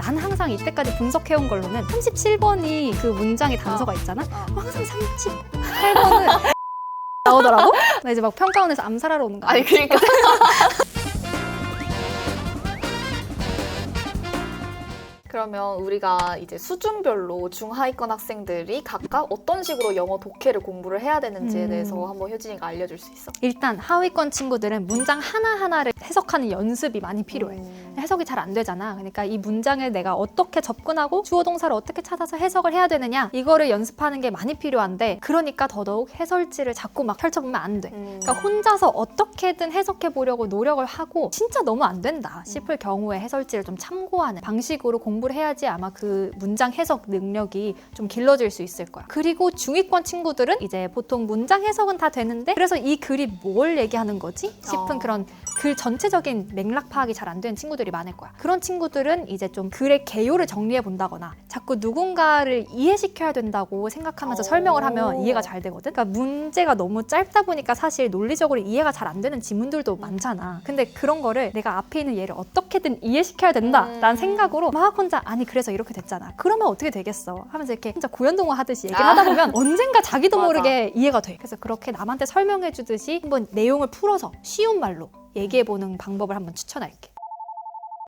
난 항상 이때까지 분석해온 걸로는 37번이 그 문장의 단서가 있잖아. 항상 38번은 나오더라고? 나 이제 막 평가원에서 암살하러 오는 거 아니 그러니까 그러면 우리가 이제 수준별로 중하위권 학생들이 각각 어떤 식으로 영어 독해를 공부를 해야 되는지에 대해서 한번 효진이가 알려줄 수 있어? 일단 하위권 친구들은 문장 하나하나를 해석하는 연습이 많이 필요해. 해석이 잘 안 되잖아. 그러니까 이 문장을 내가 어떻게 접근하고 주어 동사를 어떻게 찾아서 해석을 해야 되느냐, 이거를 연습하는 게 많이 필요한데, 그러니까 더더욱 해설지를 자꾸 막 펼쳐보면 안 돼. 그러니까 혼자서 어떻게든 해석해 보려고 노력을 하고 진짜 너무 안 된다 싶을 경우에 해설지를 좀 참고하는 방식으로 공부를 해야지 아마 그 문장 해석 능력이 좀 길러질 수 있을 거야. 그리고 중위권 친구들은 이제 보통 문장 해석은 다 되는데, 그래서 이 글이 뭘 얘기하는 거지? 싶은 그런 글 전체적인 맥락 파악이 잘 안 되는 친구들이 많을 거야. 그런 친구들은 이제 좀 글의 개요를 정리해 본다거나 자꾸 누군가를 이해시켜야 된다고 생각하면서 설명을 하면 이해가 잘 되거든. 그러니까 문제가 너무 짧다 보니까 사실 논리적으로 이해가 잘 안 되는 지문들도 많잖아. 근데 그런 거를 내가 앞에 있는 얘를 어떻게든 이해시켜야 된다 라는 생각으로 막 혼자 아니 그래서 이렇게 됐잖아. 그러면 어떻게 되겠어? 하면서 이렇게 혼자 고연동화 하듯이 얘기를 하다 보면 언젠가 자기도 모르게 이해가 돼. 그래서 그렇게 남한테 설명해 주듯이 한번 내용을 풀어서 쉬운 말로 얘기해보는 방법을 한번 추천할게.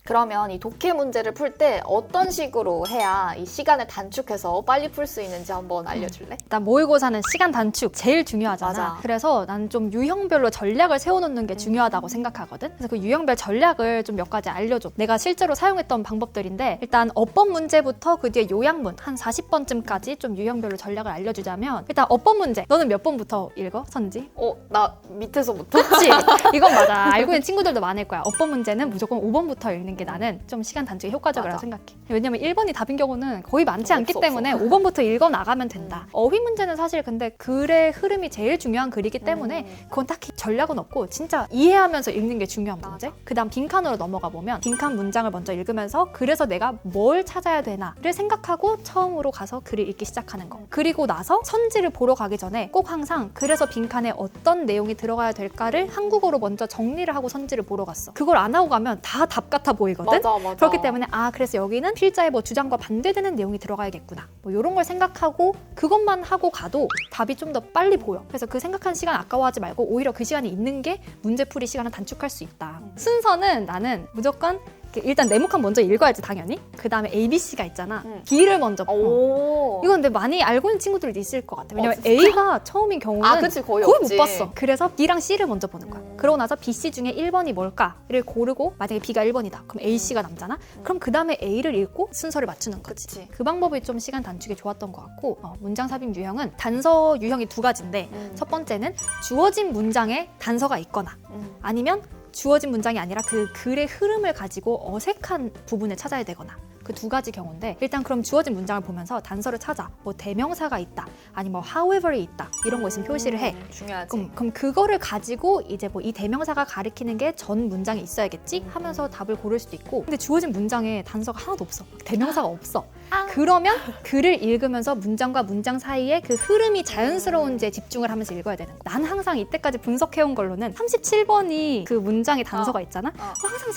그러면 이 독해 문제를 풀 때 어떤 식으로 해야 이 시간을 단축해서 빨리 풀 수 있는지 한번 알려줄래? 일단 모의고사는 시간 단축 제일 중요하잖아. 맞아. 그래서 난 좀 유형별로 전략을 세워놓는 게 중요하다고 생각하거든. 그래서 그 유형별 전략을 좀 몇 가지 알려줘. 내가 실제로 사용했던 방법들인데, 일단 어법 문제부터 그 뒤에 요약문 한 40번쯤까지 좀 유형별로 전략을 알려주자면, 일단 어법 문제 너는 몇 번부터 읽어? 선지? 나 밑에서부터? 그치? 이건 맞아. 알고 있는 친구들도 많을 거야. 어법 문제는 무조건 5번부터 읽는 게 나는 좀 시간 단축에 효과적이라고 맞아. 생각해. 왜냐면 1번이 답인 경우는 거의 많지 않기 없어. 때문에 5번부터 읽어 나가면 된다. 어휘 문제는 사실 근데 글의 흐름이 제일 중요한 글이기 때문에 그건 딱히 전략은 없고 진짜 이해하면서 읽는 게 중요한 문제. 그 다음 빈칸으로 넘어가 보면 빈칸 문장을 먼저 읽으면서 그래서 내가 뭘 찾아야 되나를 생각하고 처음으로 가서 글을 읽기 시작하는 거. 그리고 나서 선지를 보러 가기 전에 꼭 항상 그래서 빈칸에 어떤 내용이 들어가야 될까를 한국어로 먼저 정리를 하고 선지를 보러 갔어. 그걸 안 하고 가면 다 답 같아 보이거든? 맞아. 그렇기 때문에 그래서 여기는 필자의 뭐 주장과 반대되는 내용이 들어가야겠구나. 뭐 이런 걸 생각하고 그것만 하고 가도 답이 좀 더 빨리 보여. 그래서 그 생각하는 시간 아까워하지 말고 오히려 그 시간이 있는 게 문제풀이 시간을 단축할 수 있다. 순서는 나는 무조건 일단 네모칸 먼저 읽어야지 당연히. 그 다음에 ABC가 있잖아. B를 먼저 봐. 이건 근데 많이 알고 있는 친구들도 있을 것 같아. 왜냐면 A가 처음인 경우는 그치, 거의 못 없지. 봤어. 그래서 B랑 C를 먼저 보는 거야. 그러고 나서 B, C 중에 1번이 뭘까를 고르고, 만약에 B가 1번이다. 그럼 A, C가 남잖아. 그럼 그 다음에 A를 읽고 순서를 맞추는 거지. 그치. 그 방법이 좀 시간 단축에 좋았던 것 같고, 문장 삽입 유형은 단서 유형이 두 가지인데, 첫 번째는 주어진 문장에 단서가 있거나 아니면 주어진 문장이 아니라 그 글의 흐름을 가지고 어색한 부분을 찾아야 되거나, 그 두 가지 경우인데, 일단 그럼 주어진 문장을 보면서 단서를 찾아. 뭐 대명사가 있다, 아니 뭐 however이 있다, 이런 거 있으면 표시를 해. 중요하지. 그럼 그거를 가지고 이제 뭐 이 대명사가 가리키는 게 전 문장에 있어야겠지 하면서 답을 고를 수도 있고, 근데 주어진 문장에 단서가 하나도 없어. 대명사가 없어. 그러면 글을 읽으면서 문장과 문장 사이에 그 흐름이 자연스러운지에 집중을 하면서 읽어야 되는 거야. 난 항상 이때까지 분석해온 걸로는 37번이 그 문장의 단서가 있잖아. 항상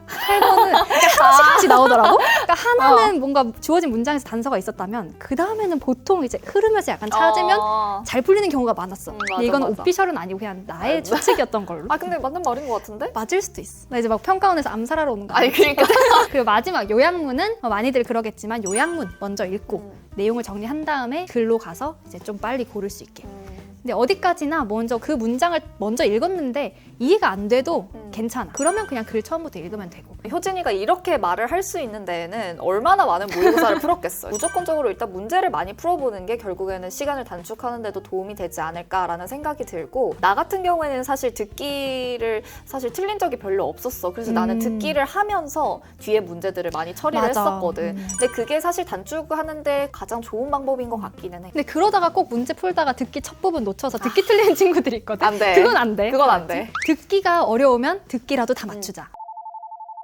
38번은 하나씩 나오더라고. 그러니까 하나는 뭔가 주어진 문장에서 단서가 있었다면 그 다음에는 보통 이제 흐름에서 약간 찾으면 잘 풀리는 경우가 많았어. 근데 이건 오피셜은 아니고 그냥 나의 추측이었던 걸로. 근데 맞는 말인 것 같은데? 맞을 수도 있어. 나 이제 막 평가원에서 암살하러 오는 거 아니 그러니까 그리고 마지막 요약문은 많이들 그러겠지만 요약문 먼저 읽고 내용을 정리한 다음에 글로 가서 이제 좀 빨리 고를 수 있게. 근데 어디까지나 먼저 그 문장을 먼저 읽었는데 이해가 안 돼도 괜찮아. 그러면 그냥 글 처음부터 읽으면 되고. 효진이가 이렇게 말을 할 수 있는 데에는 얼마나 많은 모의고사를 풀었겠어요. 무조건적으로 일단 문제를 많이 풀어보는 게 결국에는 시간을 단축하는 데도 도움이 되지 않을까라는 생각이 들고, 나 같은 경우에는 사실 듣기를 사실 틀린 적이 별로 없었어. 그래서 나는 듣기를 하면서 뒤에 문제들을 많이 처리를 했었거든. 근데 그게 사실 단축하는데 가장 좋은 방법인 것 같기는 해. 근데 그러다가 꼭 문제 풀다가 듣기 첫 부분 놓쳐서 듣기 틀리는 친구들이 있거든. 안 돼. 그건 안 돼. 그건 안 돼. 듣기가 어려우면 듣기라도 다 맞추자.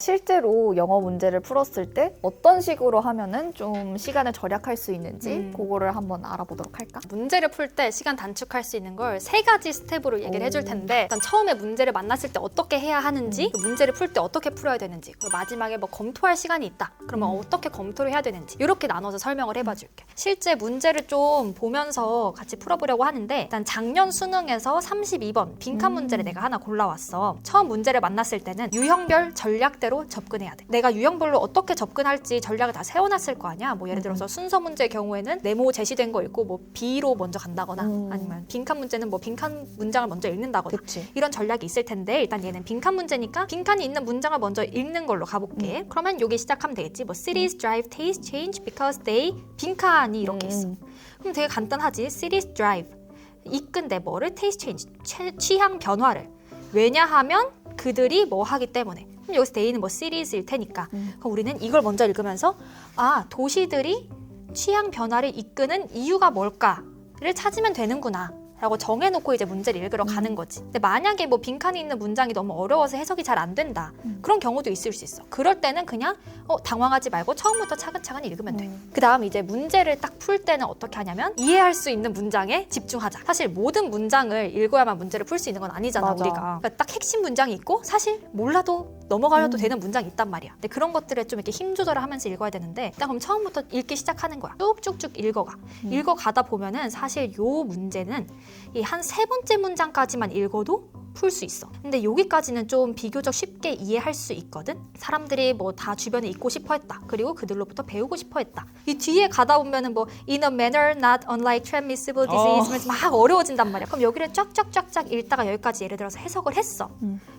실제로 영어 문제를 풀었을 때 어떤 식으로 하면은 좀 시간을 절약할 수 있는지 그거를 한번 알아보도록 할까? 문제를 풀 때 시간 단축할 수 있는 걸 3가지 스텝으로 얘기를 해줄 텐데 일단 처음에 문제를 만났을 때 어떻게 해야 하는지 그 문제를 풀 때 어떻게 풀어야 되는지 그리고 마지막에 뭐 검토할 시간이 있다 그러면 어떻게 검토를 해야 되는지 이렇게 나눠서 설명을 해봐 줄게. 실제 문제를 좀 보면서 같이 풀어보려고 하는데 일단 작년 수능에서 32번 빈칸 문제를 내가 하나 골라왔어. 처음 문제를 만났을 때는 유형별 전략대로 접근해야 돼. 내가 유형별로 어떻게 접근할지 전략을 다 세워놨을 거 아니야. 뭐 예를 들어서 순서 문제의 경우에는 네모 제시된 거 읽고 뭐 B로 먼저 간다거나 아니면 빈칸 문제는 뭐 빈칸 문장을 먼저 읽는다거나 그치. 이런 전략이 있을 텐데 일단 얘는 빈칸 문제니까 빈칸이 있는 문장을 먼저 읽는 걸로 가볼게. 그러면 여기 시작하면 되겠지. 뭐 cities drive taste change because they 빈칸이 이렇게 있어. 그럼 되게 간단하지. cities drive 이끈데 뭐를 taste change 취향 변화를 왜냐하면 그들이 뭐 하기 때문에. 그럼 여기서 they는 뭐 cities일 테니까 그럼 우리는 이걸 먼저 읽으면서 아 도시들이 취향 변화를 이끄는 이유가 뭘까를 찾으면 되는구나 라고 정해놓고 이제 문제를 읽으러 가는 거지. 근데 만약에 뭐 빈칸이 있는 문장이 너무 어려워서 해석이 잘 안 된다 그런 경우도 있을 수 있어. 그럴 때는 그냥 당황하지 말고 처음부터 차근차근 읽으면 돼. 그 다음 이제 문제를 딱 풀 때는 어떻게 하냐면 이해할 수 있는 문장에 집중하자. 사실 모든 문장을 읽어야만 문제를 풀 수 있는 건 아니잖아. 맞아. 우리가 그러니까 딱 핵심 문장이 있고 사실 몰라도 넘어가려도 되는 문장이 있단 말이야. 근데 그런 것들에 좀 이렇게 힘 조절을 하면서 읽어야 되는데 일단 그럼 처음부터 읽기 시작하는 거야. 쭉쭉쭉 읽어가. 읽어가다 보면은 사실 요 문제는 이 한 3번째 문장까지만 읽어도 풀 수 있어. 근데 여기까지는 좀 비교적 쉽게 이해할 수 있거든. 사람들이 뭐 다 주변에 있고 싶어 했다. 그리고 그들로부터 배우고 싶어 했다. 이 뒤에 가다 보면은 뭐 in a manner not unlike transmissible disease 막 어려워진단 말이야. 그럼 여기를 쫙쫙쫙쫙 읽다가 여기까지 예를 들어서 해석을 했어.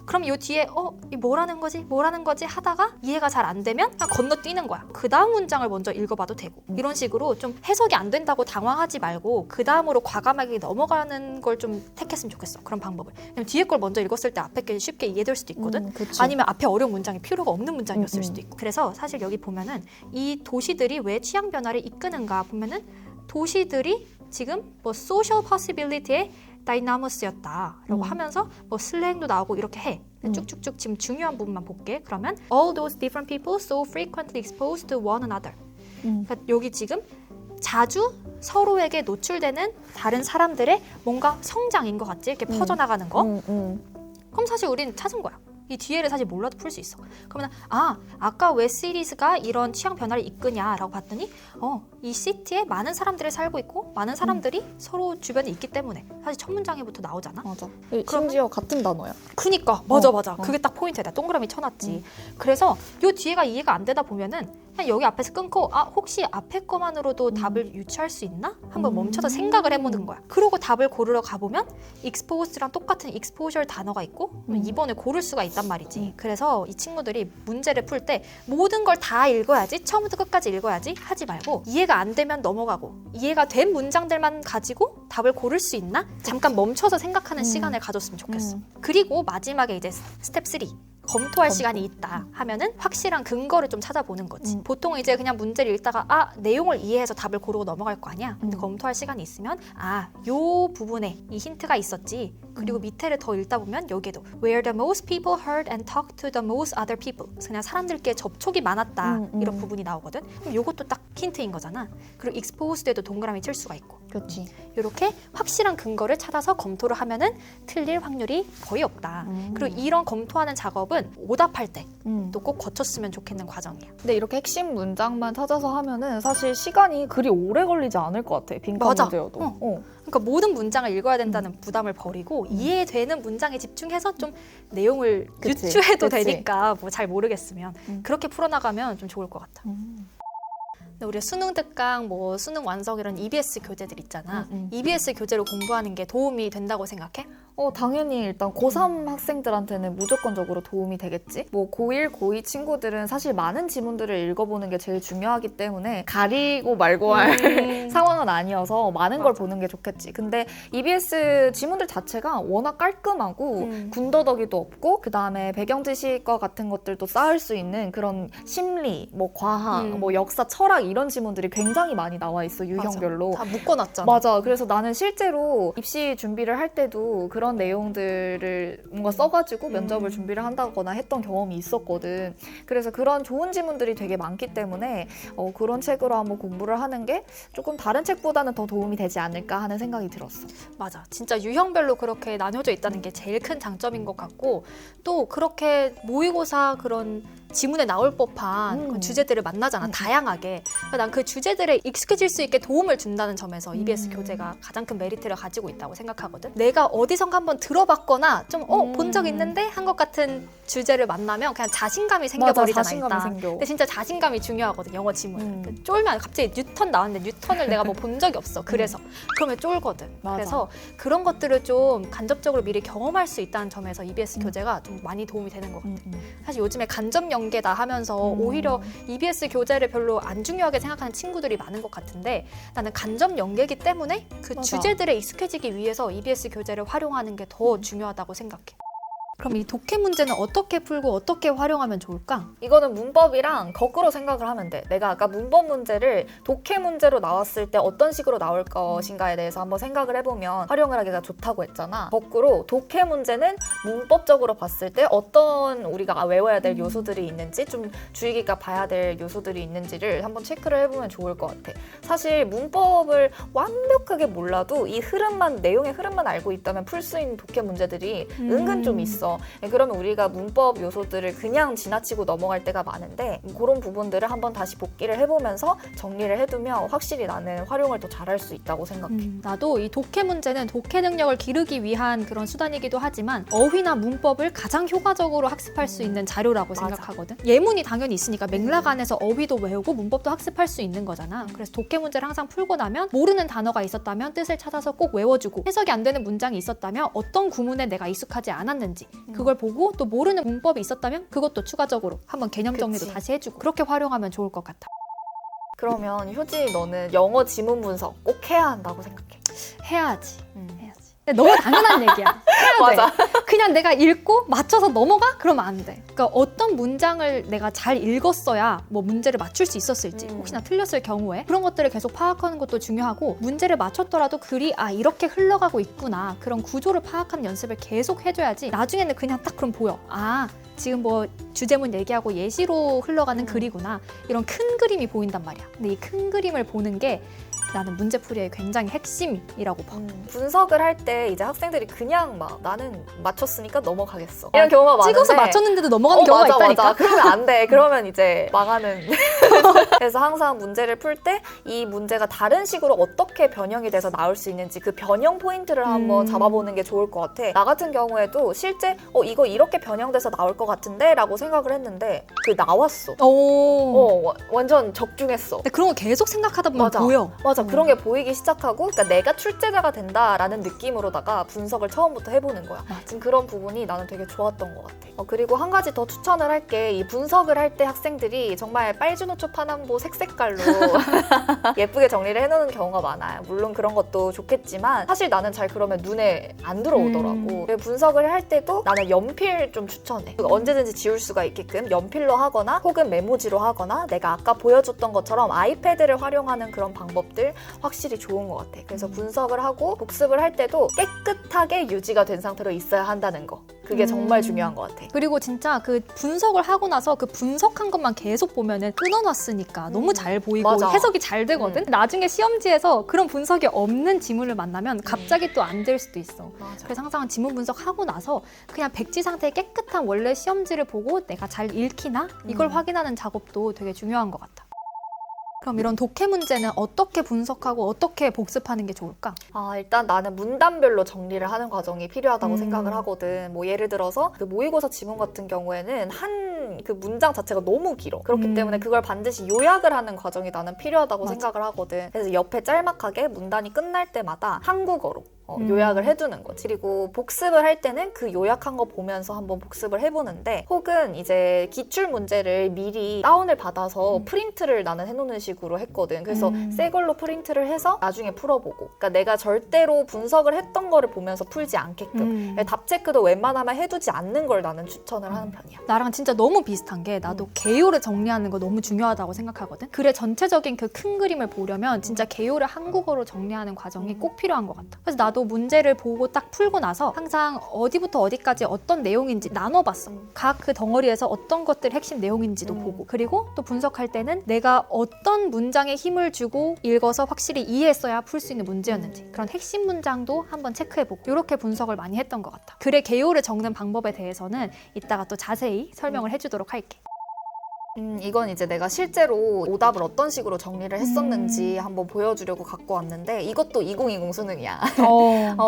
그럼 요 뒤에 이 뭐라는 거지 하다가 이해가 잘 안 되면 그냥 건너뛰는 거야. 그 다음 문장을 먼저 읽어봐도 되고 이런 식으로 좀 해석이 안 된다고 당황하지 말고 그 다음으로 과감하게 넘어가는 걸 좀 택했으면 좋겠어. 그런 방법을. 왜냐면 뒤에 걸 먼저 읽었을 때 앞에 게 쉽게 이해될 수도 있거든. 아니면 앞에 어려운 문장이 필요가 없는 문장이었을 수도 있고. 그래서 사실 여기 보면은 이 도시들이 왜 취향 변화를 이끄는가 보면은 도시들이 지금 뭐 social possibility의 다이나머스였다라고 하면서 뭐 슬랭도 나오고 이렇게 해. 쭉쭉쭉 지금 중요한 부분만 볼게. 그러면 all those different people so frequently exposed to one another. 그러니까 여기 지금 자주 서로에게 노출되는 다른 사람들의 뭔가 성장인 것 같지? 이렇게 퍼져나가는 거. 그럼 사실 우리는 찾은 거야. 이 뒤에를 사실 몰라도 풀 수 있어. 그러면 아까 왜 시리즈가 이런 취향 변화를 이끄냐라고 봤더니 이 시티에 많은 사람들이 살고 있고 많은 사람들이 서로 주변에 있기 때문에 사실 첫 문장에부터 나오잖아. 맞아. 심지어 같은 단어야. 그니까 맞아. 그게 딱 포인트야. 내가 동그라미 쳐놨지. 그래서 요 뒤에가 이해가 안 되다 보면은 그냥 여기 앞에서 끊고 혹시 앞에 거만으로도 답을 유추할 수 있나? 한번 멈춰서 생각을 해보는 거야. 그러고 답을 고르러 가보면 exposed랑 똑같은 exposure 단어가 있고 2번을 고를 수가 있단 말이지. 그래서 이 친구들이 문제를 풀 때 모든 걸 다 읽어야지 처음부터 끝까지 읽어야지 하지 말고 이해가 안 되면 넘어가고 이해가 된 문장들만 가지고 답을 고를 수 있나? 잠깐 멈춰서 생각하는 시간을 가졌으면 좋겠어. 그리고 마지막에 이제 스텝 3 검토할 시간이 있다 하면은 확실한 근거를 좀 찾아보는 거지. 보통 이제 그냥 문제를 읽다가 내용을 이해해서 답을 고르고 넘어갈 거 아니야. 근데 검토할 시간이 있으면 요 부분에 이 힌트가 있었지. 그리고 밑에를 더 읽다 보면 여기에도 where the most people heard and talked to the most other people. 그래서 그냥 사람들께 접촉이 많았다 이런 부분이 나오거든. 그럼 요것도 딱 힌트인 거잖아. 그리고 exposed에도 동그라미 칠 수가 있고. 그렇지. 이렇게 확실한 근거를 찾아서 검토를 하면은 틀릴 확률이 거의 없다. 그리고 이런 검토하는 작업은 오답할 때 또 꼭 거쳤으면 좋겠는 과정이야. 근데 이렇게 핵심 문장만 찾아서 하면은 사실 시간이 그리 오래 걸리지 않을 것 같아. 빈칸 맞아. 문제여도. 그러니까 모든 문장을 읽어야 된다는 부담을 버리고 이해되는 문장에 집중해서 좀 내용을 그치, 유추해도 그치. 되니까 뭐 잘 모르겠으면 그렇게 풀어나가면 좀 좋을 것 같아. 근데 우리 수능 특강, 뭐 수능 완성 이런 EBS 교재들 있잖아. EBS 교재로 공부하는 게 도움이 된다고 생각해? 당연히 일단 고3 학생들한테는 무조건적으로 도움이 되겠지. 뭐 고1, 고2 친구들은 사실 많은 지문들을 읽어보는 게 제일 중요하기 때문에 가리고 말고 할 상황은 아니어서 많은 걸 보는 게 좋겠지. 근데 EBS 지문들 자체가 워낙 깔끔하고 군더더기도 없고 그 다음에 배경 지식과 같은 것들도 쌓을 수 있는 그런 심리, 뭐 과학, 뭐 역사, 철학 이런 지문들이 굉장히 많이 나와 있어. 유형별로. 다 묶어놨잖아. 맞아. 그래서 나는 실제로 입시 준비를 할 때도 그런 그런 내용들을 뭔가 써가지고 면접을 준비를 한다거나 했던 경험이 있었거든. 그래서 그런 좋은 지문들이 되게 많기 때문에 그런 책으로 한번 공부를 하는 게 조금 다른 책보다는 더 도움이 되지 않을까 하는 생각이 들었어. 맞아. 진짜 유형별로 그렇게 나뉘어져 있다는 게 제일 큰 장점인 것 같고, 또 그렇게 모의고사 그런 지문에 나올 법한 그런 주제들을 만나잖아. 다양하게. 난 그 주제들에 익숙해질 수 있게 도움을 준다는 점에서 EBS 교재가 가장 큰 메리트를 가지고 있다고 생각하거든. 내가 어디선가 한번 들어봤거나 좀 본 적 있는데 한 것 같은 주제를 만나면 그냥 자신감이 생겨버리잖아. 맞아, 자신감이 일단. 생겨. 근데 진짜 자신감이 중요하거든, 영어 지문. 그 쫄면 갑자기 뉴턴 나왔는데 뉴턴을 내가 뭐 본 적이 없어. 그래서 그러면 쫄거든. 맞아. 그래서 그런 것들을 좀 간접적으로 미리 경험할 수 있다는 점에서 EBS 교재가 좀 많이 도움이 되는 것 같아. 사실 요즘에 간접 연계다 하면서 오히려 EBS 교재를 별로 안 중요하게 생각하는 친구들이 많은 것 같은데, 나는 간접 연계이기 때문에 그 맞아. 주제들에 익숙해지기 위해서 EBS 교재를 활용하는 게 더 중요하다고 생각해. 그럼 이 독해 문제는 어떻게 풀고 어떻게 활용하면 좋을까? 이거는 문법이랑 거꾸로 생각을 하면 돼. 내가 아까 문법 문제를 독해 문제로 나왔을 때 어떤 식으로 나올 것인가에 대해서 한번 생각을 해보면 활용을 하기가 좋다고 했잖아. 거꾸로 독해 문제는 문법적으로 봤을 때 어떤 우리가 외워야 될 요소들이 있는지, 좀 주의 깊게 봐야 될 요소들이 있는지를 한번 체크를 해보면 좋을 것 같아. 사실 문법을 완벽하게 몰라도 이 흐름만, 내용의 흐름만 알고 있다면 풀 수 있는 독해 문제들이 은근 좀 있어. 그러면 우리가 문법 요소들을 그냥 지나치고 넘어갈 때가 많은데, 그런 부분들을 한번 다시 복기를 해보면서 정리를 해두면 확실히 나는 활용을 더 잘할 수 있다고 생각해. 나도 이 독해 문제는 독해 능력을 기르기 위한 그런 수단이기도 하지만 어휘나 문법을 가장 효과적으로 학습할 수 있는 자료라고 맞아. 생각하거든. 예문이 당연히 있으니까 맥락 안에서 어휘도 외우고 문법도 학습할 수 있는 거잖아. 그래서 독해 문제를 항상 풀고 나면 모르는 단어가 있었다면 뜻을 찾아서 꼭 외워주고, 해석이 안 되는 문장이 있었다면 어떤 구문에 내가 익숙하지 않았는지 그걸 보고, 또 모르는 문법이 있었다면 그것도 추가적으로 한번 개념 정리도 그치. 다시 해주고, 그렇게 활용하면 좋을 것 같아. 그러면 효지, 너는 영어 지문 분석 꼭 해야 한다고 생각해? 해야지. 해야지. 근데 너무 당연한 얘기야. 해야 맞아. 돼. 그냥 내가 읽고 맞춰서 넘어가? 그러면 안 돼. 그러니까 어떤 문장을 내가 잘 읽었어야 뭐 문제를 맞출 수 있었을지, 혹시나 틀렸을 경우에 그런 것들을 계속 파악하는 것도 중요하고, 문제를 맞췄더라도 글이 이렇게 흘러가고 있구나, 그런 구조를 파악하는 연습을 계속 해줘야지 나중에는 그냥 딱 그럼 보여. 지금 뭐 주제문 얘기하고 예시로 흘러가는 글이구나, 이런 큰 그림이 보인단 말이야. 근데 이 큰 그림을 보는 게 나는 문제풀이의 굉장히 핵심이라고 봐. 분석을 할 때 이제 학생들이 그냥 막 나는 맞췄으니까 넘어가겠어, 이런 경우가 많은데, 찍어서 맞췄는데도 넘어가는 경우가 맞아, 있다니까. 맞아. 그러면 안 돼. 그러면 이제 망하는. 그래서 항상 문제를 풀 때 이 문제가 다른 식으로 어떻게 변형이 돼서 나올 수 있는지 그 변형 포인트를 한번 잡아보는 게 좋을 것 같아. 나 같은 경우에도 실제 이거 이렇게 변형돼서 나올 것 같은데 라고 생각을 했는데 나왔어. 완전 적중했어. 근데 그런 거 계속 생각하다 보면 맞아. 보여. 맞아. 그런 게 보이기 시작하고, 그러니까 내가 출제자가 된다라는 느낌으로다가 분석을 처음부터 해보는 거야. 지금 그런 부분이 나는 되게 좋았던 것 같아. 그리고 한 가지 더 추천을 할게. 이 분석을 할 때 학생들이 정말 빨주노초 파남보 색색깔로 예쁘게 정리를 해놓는 경우가 많아요. 물론 그런 것도 좋겠지만 사실 나는 잘 그러면 눈에 안 들어오더라고. 분석을 할 때도 나는 연필 좀 추천해. 언제든지 지울 수가 있게끔 연필로 하거나 혹은 메모지로 하거나, 내가 아까 보여줬던 것처럼 아이패드를 활용하는 그런 방법들 확실히 좋은 것 같아. 그래서 분석을 하고 복습을 할 때도 깨끗하게 유지가 된 상태로 있어야 한다는 거, 그게 정말 중요한 것 같아. 그리고 진짜 그 분석을 하고 나서 그 분석한 것만 계속 보면은 끊어놨으니까 너무 잘 보이고 맞아. 해석이 잘 되거든. 나중에 시험지에서 그런 분석이 없는 지문을 만나면 갑자기 또 안 될 수도 있어. 맞아. 그래서 항상 지문 분석하고 나서 그냥 백지 상태의 깨끗한 원래 시험지를 보고 내가 잘 읽히나 이걸 확인하는 작업도 되게 중요한 것 같아. 그럼 이런 독해 문제는 어떻게 분석하고 어떻게 복습하는 게 좋을까? 일단 나는 문단별로 정리를 하는 과정이 필요하다고 생각을 하거든. 뭐 예를 들어서 그 모의고사 지문 같은 경우에는 한 그 문장 자체가 너무 길어. 그렇기 때문에 그걸 반드시 요약을 하는 과정이 나는 필요하다고 생각을 하거든. 그래서 옆에 짤막하게 문단이 끝날 때마다 한국어로 요약을 해두는 거지. 그리고 복습을 할 때는 그 요약한 거 보면서 한번 복습을 해보는데, 혹은 이제 기출 문제를 미리 다운을 받아서 프린트를 나는 해놓는 식으로 했거든. 그래서 새 걸로 프린트를 해서 나중에 풀어보고, 그러니까 내가 절대로 분석을 했던 거를 보면서 풀지 않게끔 답 체크도 웬만하면 해두지 않는 걸 나는 추천을 하는 편이야. 나랑 진짜 너무 비슷한 게, 나도 개요를 정리하는 거 너무 중요하다고 생각하거든. 글의 전체적인 그 큰 그림을 보려면 진짜 개요를 한국어로 정리하는 과정이 꼭 필요한 것 같아. 그래서 나도 나도 문제를 보고 딱 풀고 나서 항상 어디부터 어디까지 어떤 내용인지 나눠봤어. 각 그 덩어리에서 어떤 것들이 핵심 내용인지도 보고, 그리고 또 분석할 때는 내가 어떤 문장에 힘을 주고 읽어서 확실히 이해했어야 풀 수 있는 문제였는지 그런 핵심 문장도 한번 체크해보고 이렇게 분석을 많이 했던 것 같아. 글의 개요를 적는 방법에 대해서는 이따가 또 자세히 설명을 해주도록 할게. 이건 이제 내가 실제로 오답을 어떤 식으로 정리를 했었는지 한번 보여주려고 갖고 왔는데 이것도 2020 수능이야.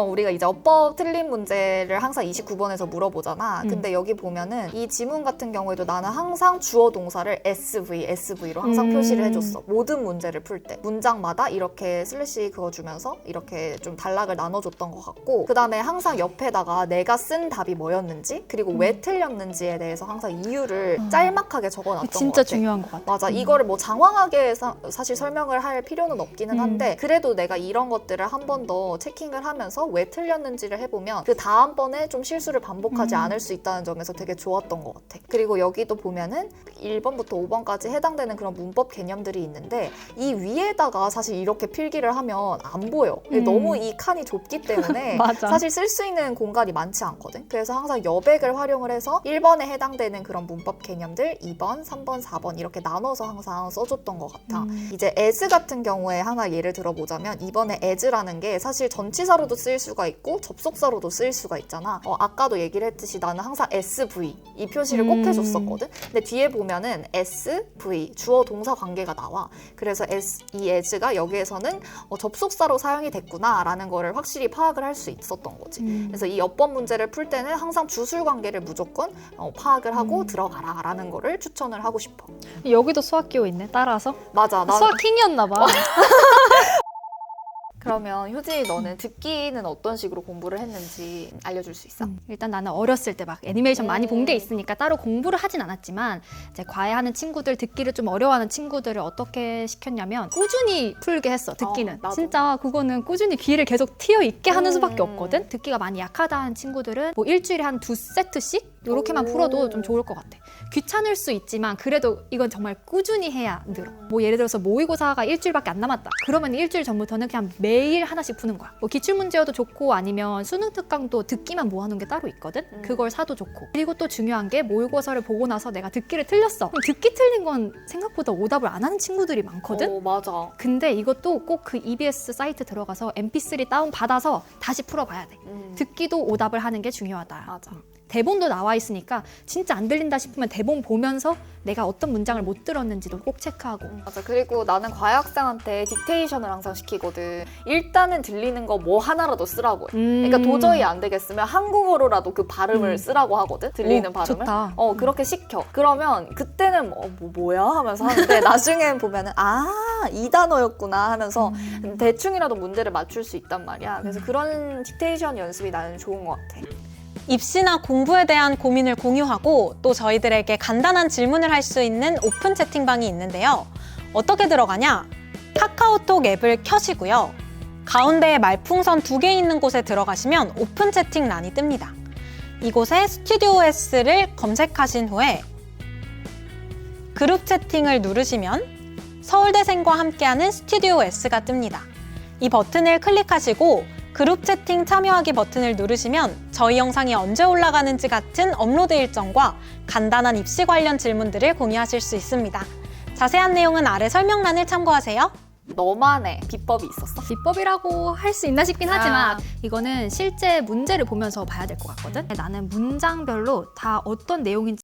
우리가 이제 어법 틀린 문제를 항상 29번에서 물어보잖아. 근데 여기 보면은 이 지문 같은 경우에도 나는 항상 주어 동사를 SV로 항상 표시를 해줬어. 모든 문제를 풀 때. 문장마다 이렇게 슬래시 그어주면서 이렇게 좀 단락을 나눠줬던 것 같고, 그 다음에 항상 옆에다가 내가 쓴 답이 뭐였는지 그리고 왜 틀렸는지에 대해서 항상 이유를 짤막하게 적어놨던 진짜 중요한 것 같아. 맞아. 이거를 뭐 장황하게 사실 설명을 할 필요는 없기는 한데 그래도 내가 이런 것들을 한 번 더 체킹을 하면서 왜 틀렸는지를 해보면 그 다음번에 좀 실수를 반복하지 않을 수 있다는 점에서 되게 좋았던 것 같아. 그리고 여기도 보면은 1번부터 5번까지 해당되는 그런 문법 개념들이 있는데 이 위에다가 사실 이렇게 필기를 하면 안 보여. 너무 이 칸이 좁기 때문에 맞아. 사실 쓸 수 있는 공간이 많지 않거든. 그래서 항상 여백을 활용을 해서 1번에 해당되는 그런 문법 개념들 2번, 3번, 4번 이렇게 나눠서 항상 써줬던 것 같아. 이제 as 같은 경우에 하나 예를 들어보자면 이번에 as라는 게 사실 전치사로도 쓰일 수가 있고 접속사로도 쓰일 수가 있잖아. 아까도 얘기를 했듯이 나는 항상 SV 이 표시를 꼭 해줬었거든. 근데 뒤에 보면은 SV 주어 동사 관계가 나와. 그래서 이 as가 여기에서는 접속사로 사용이 됐구나 라는 거를 확실히 파악을 할 수 있었던 거지. 그래서 이 어법 문제를 풀 때는 항상 주술 관계를 무조건 파악을 하고 들어가라 라는 거를 추천을 하고 싶어. 여기도 수학 기호 있네. 따라서. 맞아. 수학 킹이었나 봐. 그러면 효진이 너는 듣기는 어떤 식으로 공부를 했는지 알려줄 수 있어? 일단 나는 어렸을 때 막 애니메이션 많이 본 게 있으니까 따로 공부를 하진 않았지만 이제 과외하는 친구들, 듣기를 좀 어려워하는 친구들을 어떻게 시켰냐면 꾸준히 풀게 했어. 듣기는. 나도. 진짜 그거는 꾸준히 귀를 계속 트여 있게 하는 수밖에 없거든. 듣기가 많이 약하다는 친구들은 뭐 일주일에 한 2세트씩 이렇게만 풀어도 좀 좋을 것 같아. 귀찮을 수 있지만 그래도 이건 정말 꾸준히 해야 늘어. 뭐 예를 들어서 모의고사가 일주일밖에 안 남았다. 그러면 일주일 전부터는 그냥 매일 하나씩 푸는 거야. 뭐 기출문제여도 좋고 아니면 수능 특강도 듣기만 모아놓은 게 따로 있거든. 그걸 사도 좋고. 그리고 또 중요한 게 모의고사를 보고 나서 내가 듣기를 틀렸어. 그럼 듣기 틀린 건 생각보다 오답을 안 하는 친구들이 많거든. 맞아. 근데 이것도 꼭 그 EBS 사이트 들어가서 mp3 다운 받아서 다시 풀어봐야 돼. 듣기도 오답을 하는 게 중요하다. 맞아. 대본도 나와 있으니까 진짜 안 들린다 싶으면 대본 보면서 내가 어떤 문장을 못 들었는지도 꼭 체크하고. 맞아. 그리고 나는 과외 학생한테 딕테이션을 항상 시키거든. 일단은 들리는 거 뭐 하나라도 쓰라고 해. 그러니까 도저히 안 되겠으면 한국어로라도 그 발음을 쓰라고 하거든. 들리는 발음을. 좋다. 그렇게 시켜. 그러면 그때는 뭐야 하면서 하는데 나중에 보면은 이 단어였구나 하면서 대충이라도 문제를 맞출 수 있단 말이야. 그래서 그런 딕테이션 연습이 나는 좋은 것 같아. 입시나 공부에 대한 고민을 공유하고 또 저희들에게 간단한 질문을 할 수 있는 오픈 채팅방이 있는데요. 어떻게 들어가냐? 카카오톡 앱을 켜시고요. 가운데에 말풍선 2개 있는 곳에 들어가시면 오픈 채팅란이 뜹니다. 이곳에 스튜디오 S를 검색하신 후에 그룹 채팅을 누르시면 서울대생과 함께하는 스튜디오 S가 뜹니다. 이 버튼을 클릭하시고 그룹 채팅 참여하기 버튼을 누르시면 저희 영상이 언제 올라가는지 같은 업로드 일정과 간단한 입시 관련 질문들을 공유하실 수 있습니다. 자세한 내용은 아래 설명란을 참고하세요. 너만의 비법이 있었어? 비법이라고 할 수 있나 싶긴 하지만 이거는 실제 문제를 보면서 봐야 될 것 같거든. 나는 문장별로 다 어떤 내용인지